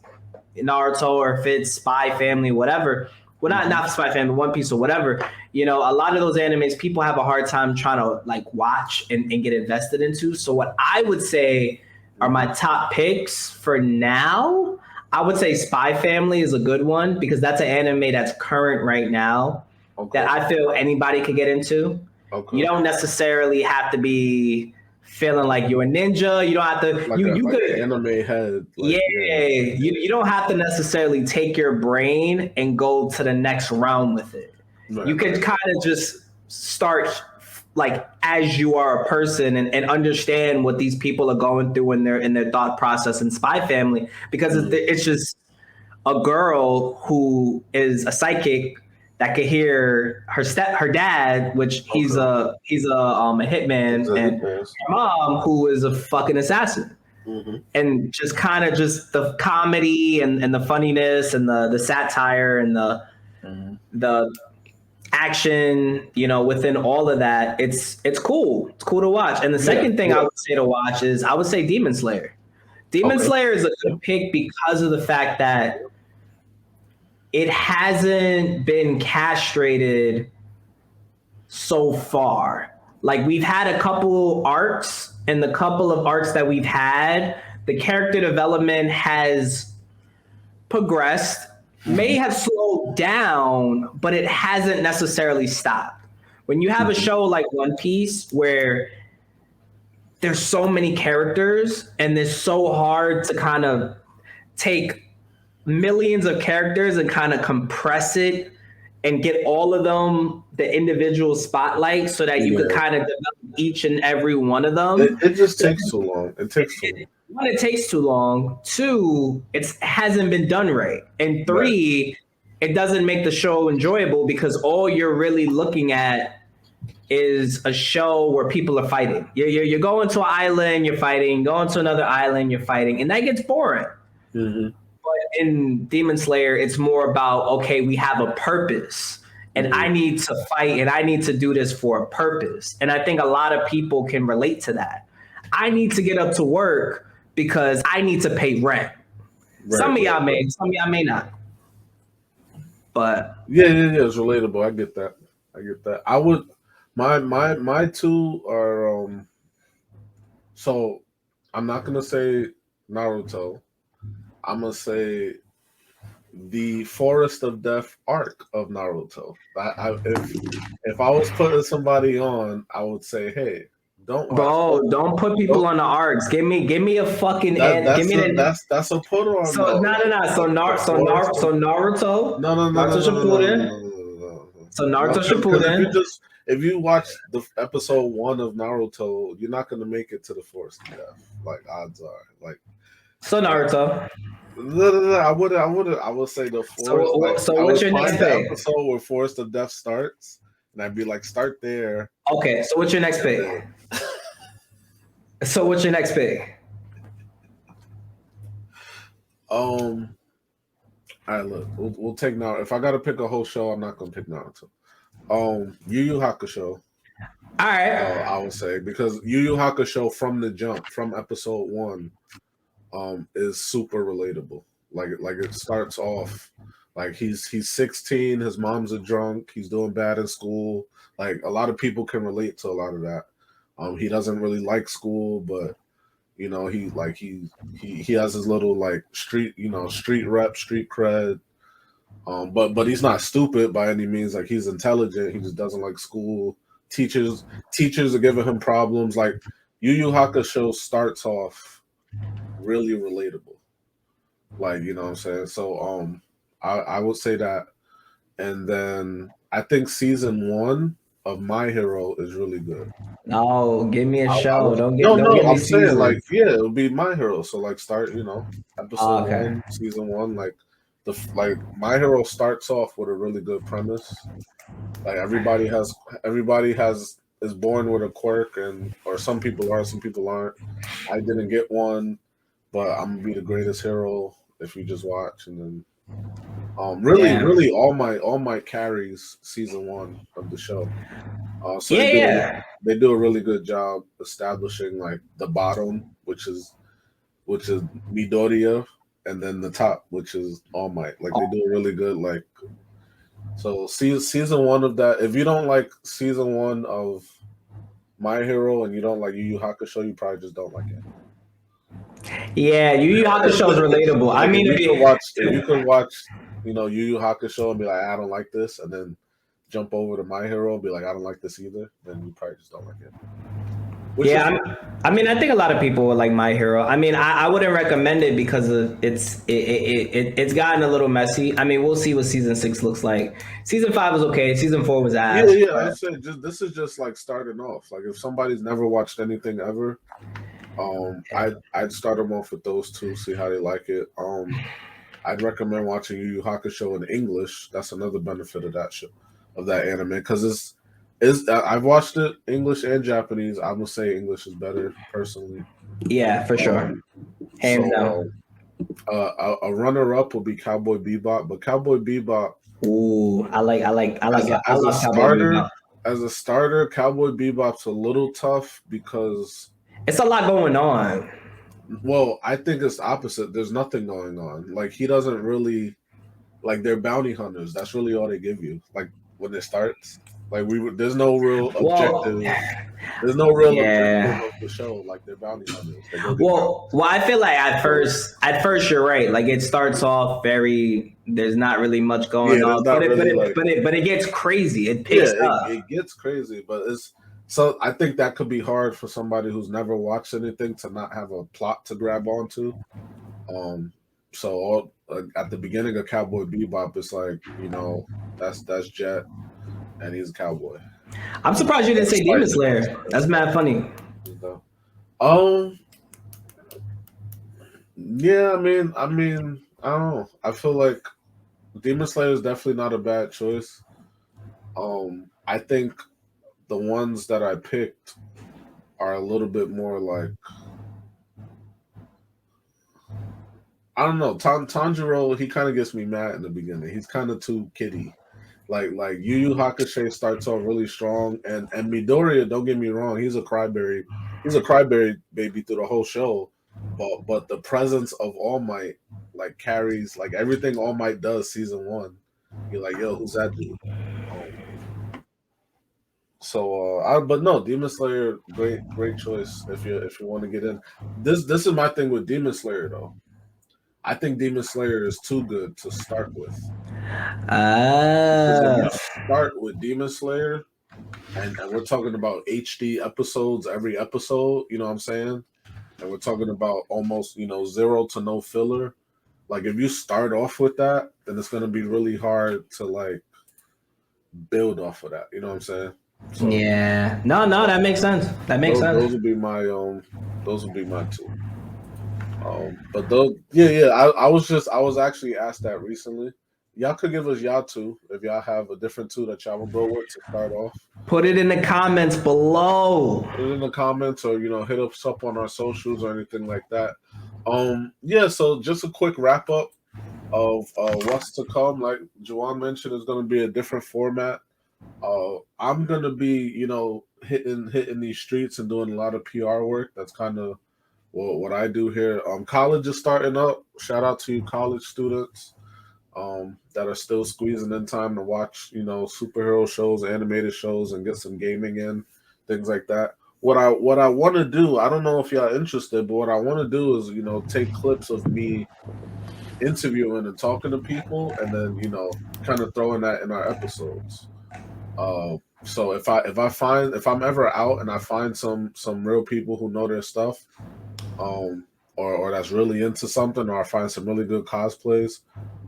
Naruto or if it's Spy Family, whatever. Well, not Spy Family, One Piece or whatever. You know, a lot of those animes people have a hard time trying to like watch and get invested into. So what I would say are my top picks for now. I would say Spy Family is a good one because that's an anime that's current right now that I feel anybody could get into. You don't necessarily have to be feeling like you're a ninja. You don't have to. Like you could anime head. Like, you don't have to necessarily take your brain and go to the next round with it. You could kind of just start like as you are a person and understand what these people are going through in their thought process in Spy Family because it's just a girl who is a psychic that could hear her dad, which he's a hitman, and her mom who is a fucking assassin. And just kind of just the comedy and the funniness and the satire and the action, you know, within all of that, it's cool. It's cool to watch. And the second thing I would say to watch is I would say Demon Slayer. Demon Slayer is a good pick because of the fact that it hasn't been castrated so far. Like we've had a couple arcs, and the couple of arcs that we've had, the character development has progressed, may have slowed down, but it hasn't necessarily stopped. When you have a show like One Piece where there's so many characters and it's so hard to kind of take millions of characters and kind of compress it and get all of them the individual spotlight so that you could kind of develop each and every one of them. It just takes too long. It takes too long. One, it takes too long. Two, it hasn't been done right. And three, it doesn't make the show enjoyable because all you're really looking at is a show where people are fighting. You're going to an island, you're fighting, going to another island, you're fighting, and that gets boring. But in Demon Slayer, it's more about, okay, we have a purpose and I need to fight and I need to do this for a purpose. And I think a lot of people can relate to that. I need to get up to work because I need to pay rent. Some of y'all may, some of y'all may not. But yeah, it's relatable. I get that. I would my two are so I'm not gonna say Naruto. I'm gonna say the Forest of Death arc of Naruto. If I was putting somebody on, I would say, hey, don't put people on the arcs. Give me a fucking that's give me that's a put on. So no. So Naruto. No. So Naruto Shippuden. If you watch the episode 1 of Naruto, you're not gonna make it to the Forest of Death. Like odds are. Like so Naruto. No. I would say the Forest. So what's your next pick? Episode where Forest of Death starts, and I'd be like, start there. Okay, so what's your next pick? So what's your next pick? All right, look, we'll take Naruto. If I gotta pick a whole show, I'm not gonna pick Naruto. Yu Yu Hakusho. All right. I would say because Yu Yu Hakusho from the jump, from episode 1, is super relatable. Like it starts off like he's 16, his mom's a drunk, he's doing bad in school. Like a lot of people can relate to a lot of that. He doesn't really like school, but you know, he has his little like street rep, street cred. But he's not stupid by any means. Like he's intelligent. He just doesn't like school. Teachers are giving him problems. Like Yu Yu Hakusho starts off really relatable. Like, you know what I'm saying? So I would say that. And then I think season 1 of My Hero is really good. No, give me a show. Don't give me I'm seasons. saying like it'll be My Hero. So like start, episode 1, season 1, like My Hero starts off with a really good premise. Like everybody has is born with a quirk, or some people are, some people aren't. I didn't get one, but I'm gonna be the greatest hero if you just watch. And then really, Yeah. really, All Might carries season 1 of the show. So Yeah, yeah. they do a really good job establishing like the bottom, which is Midoriya, and then the top, which is All Might. Like they do a really good like. So season 1 of that. If you don't like season 1 of My Hero and you don't like Yu Yu Hakusho, you probably just don't like it. Yeah, Yu Yu Hakusho is relatable. I Like mean, if you could watch, Yu Yu Hakusho and be like, I don't like this, and then jump over to My Hero and be like, I don't like this either, then you probably just don't like it. yeah, I mean, I think a lot of people would like My Hero. I mean, I wouldn't recommend it because it's gotten a little messy. I mean, we'll see what season 6 looks like. Season 5 was okay. Season 4 was ass. Yeah. I But said this is just like starting off. Like if somebody's never watched anything ever, I'd start them off with those two, see how they like it. I'd recommend watching Yu Yu Hakusho in English. That's another benefit of that show, of that anime, because I've watched it English and Japanese. I would say English is better personally. yeah, for sure, hands down. So a runner up will be Cowboy Bebop, but Cowboy Bebop Ooh, I as a love Cowboy starter, Bebop. Cowboy Bebop's a little tough because, It's a lot going on. well, I think it's the opposite. There's nothing going on. Like he doesn't really like they're bounty hunters. That's really all they give you. Like when it starts, like there's no real Well, objective. There's no real objective yeah. of the show. Like they're bounty hunters. They go get bounty. Well, I feel like at first you're right. Like it starts off very. There's not really much Yeah, going there's on, but not really like, it gets crazy. It yeah, picks up. it gets crazy, but it's so I think that could be hard for somebody who's never watched anything to not have a plot to grab onto. Um, so at the beginning of Cowboy Bebop, it's like that's Jet, and he's a cowboy. I'm surprised you didn't say Demon Slayer. That's mad funny. Um, yeah, I don't know. I feel like Demon Slayer is definitely not a bad choice. I think the ones that I picked are a little bit more like, I don't know. Tanjiro, he kind of gets me mad in the beginning. He's kind of too kiddie. Like Yu Yu Hakusho starts off really strong, and Midoriya, don't get me wrong, he's a cryberry. He's a cryberry baby through the whole show, but the presence of All Might like carries like everything All Might does season 1. You're like, yo, who's that dude? But no, Demon Slayer, great choice if you want to get in. This is my thing with Demon Slayer though. I think Demon Slayer is too good to start with. Because if you start with Demon Slayer, and we're talking about HD episodes every episode, you know what I'm saying? And we're talking about almost, 0 to no filler. Like if you start off with that, then it's gonna be really hard to like build off of that. You know what I'm saying? So, yeah. No, that makes sense. That makes sense. Those would be my two. But those, yeah. I was actually asked that recently. Y'all could give us y'all two if y'all have a different two that y'all will go with to start off. Put it in the comments below. Put it in the comments, or hit us up on our socials or anything like that. Yeah. So just a quick wrap up of what's to come. Like Juwan mentioned, is going to be a different format. I'm going to be hitting these streets and doing a lot of PR work. That's kind of what I do here. College is starting up. Shout out to you college students that are still squeezing in time to watch, superhero shows, animated shows, and get some gaming in, things like that. What I want to do, I don't know if y'all interested, but what I want to do is, take clips of me interviewing and talking to people, and then, kind of throwing that in our episodes. So if I'm ever out and I find some real people who know their stuff, or that's really into something, or I find some really good cosplays,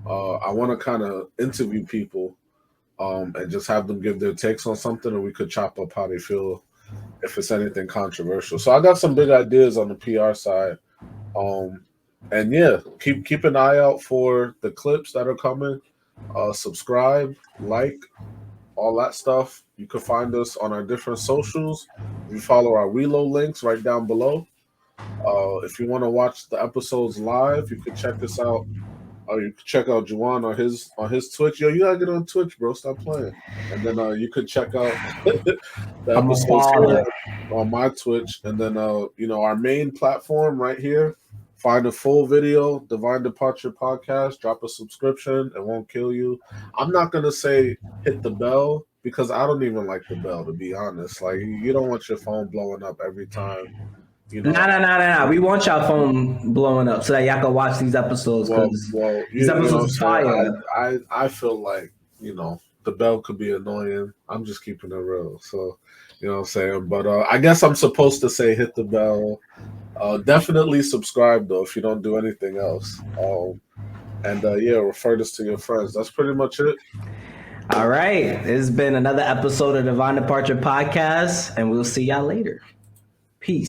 I want to kind of interview people, and just have them give their takes on something, and we could chop up how they feel if it's anything controversial. So I got some big ideas on the PR side, and yeah, keep an eye out for the clips that are coming. Subscribe, like, all that stuff. You can find us on our different socials. You follow our reload links right down below. If you want to watch the episodes live, you can check us out. You can check out Juwan on his Twitch. Yo, you gotta get on Twitch, bro. Stop playing. And then you could check out the I'm a episodes father. here on my Twitch. And then our main platform right here. Find a full video, Divine Departure Podcast. Drop a subscription. It won't kill you. I'm not gonna say hit the bell because I don't even like the bell, to be honest. Like you don't want your phone blowing up every time. Nah. We want y'all phone blowing up so that y'all can watch these episodes because these episodes is fire. I feel like, the bell could be annoying. I'm just keeping it real. So, you know what I'm saying? But I guess I'm supposed to say hit the bell. Definitely subscribe, though, if you don't do anything else. Refer this to your friends. That's pretty much it. All right. It's been another episode of Divine Departure Podcast, and we'll see y'all later.